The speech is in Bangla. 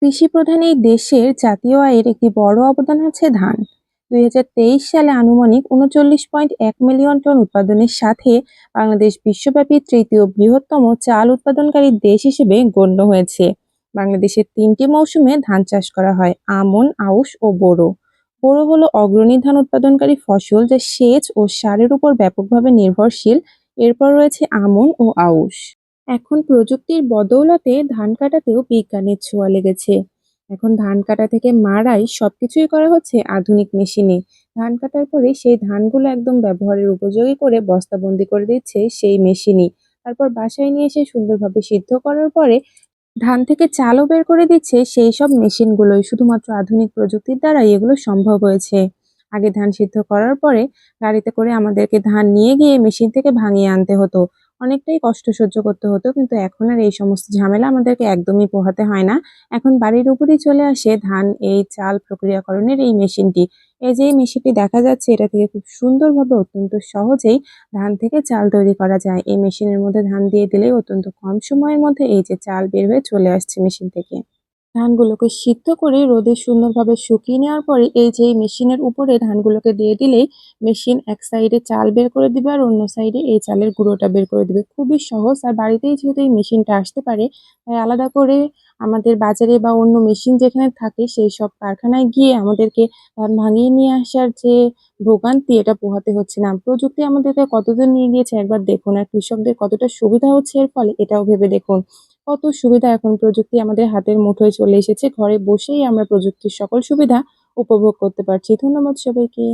কৃষি প্রধান এই দেশের জাতীয় আয়ের একটি বড় অবদান হচ্ছে ধান। ২০২৩ সালে আনুমানিক ৩৯.১ মিলিয়ন টন উৎপাদনের সাথে বাংলাদেশ বিশ্বব্যাপী তৃতীয় বৃহত্তম চাল উৎপাদনকারী দেশ হিসেবে গণ্য হয়েছে। বাংলাদেশের ৩টি মৌসুমে ধান চাষ করা হয়: আমন, আউশ ও বোরো। বোরো হলো অগ্রণী ধান উৎপাদনকারী ফসল যা সেচ ও সারের উপর ব্যাপকভাবে নির্ভরশীল। এরপর রয়েছে আমন ও আউশ। এখন প্রযুক্তির বদৌলতে ধান কাটাতেও বিজ্ঞানের ছোঁয়া লেগেছে। এখন ধান কাটা থেকে মাড়াই সবকিছুই করা হচ্ছে আধুনিক মেশিনে। ধান কাটার পরে সেই ধানগুলো একদম ব্যবহারের উপযোগী করে বস্তাবন্দি করে দিচ্ছে সেই মেশিনই। তারপর বাসায় নিয়ে এসে সুন্দরভাবে সিদ্ধ করার পরে ধান থেকে চালও বের করে দিচ্ছে সেই সব মেশিনগুলোই। শুধুমাত্র আধুনিক প্রযুক্তির দ্বারাই এগুলো সম্ভব হয়েছে। আগে ধান সিদ্ধ করার পরে গাড়িতে করে আমাদেরকে ধান নিয়ে গিয়ে মেশিন থেকে ভাঙিয়ে আনতে হতো। অনেকটাই কষ্ট সহ্য করতে হতো, কিন্তু এখন আর এই সমস্ত ঝামেলা আমাদেরকে একদমই পোহাতে হয় না। এখন বাড়ির উপরেই চলে আসে ধান এই চাল প্রক্রিয়াকরণের এই মেশিনটি। এই যে এই মেশিনটি দেখা যাচ্ছে, এটা থেকে খুব সুন্দরভাবে অত্যন্ত সহজেই ধান থেকে চাল তৈরি করা যায়। এই মেশিনের মধ্যে ধান দিয়ে দিলেই অত্যন্ত কম সময়ের মধ্যে এই যে চাল বের হয়ে চলে আসছে মেশিন থেকে। ধানগুলোকে সিদ্ধ করে রোদে সুন্দরভাবে শুকিয়ে নেওয়ার পরে এই যে এই মেশিনের উপরে ধানগুলোকে দিয়ে দিলেই মেশিন এক সাইডে চাল বের করে দিবে আর অন্য সাইডে এই চালের গুঁড়োটা বের করে দিবে। খুবই সহজ। আর বাড়িতেই যেহেতু এই মেশিনটা আসতে পারে, তাই আলাদা করে আমাদের বাজারে বা অন্য মেশিন যেখানে থাকে সেই সব কারখানায় গিয়ে আমাদেরকে ধান ভাঙিয়ে নিয়ে আসার যে ভোগান্তি, এটা পোহাতে হচ্ছে না। প্রযুক্তি আমাদেরকে কতদূর নিয়ে গিয়েছে একবার দেখুন, আর কৃষকদের কতটা সুবিধা হচ্ছে এর ফলে এটাও ভেবে দেখুন। কত সুবিধা! এখন প্রযুক্তি আমাদের হাতের মুঠোয় চলে এসেছে। ঘরে বসেই আমরা প্রযুক্তির সকল সুবিধা উপভোগ করতে পারছি। ধন্যবাদ সবাইকে।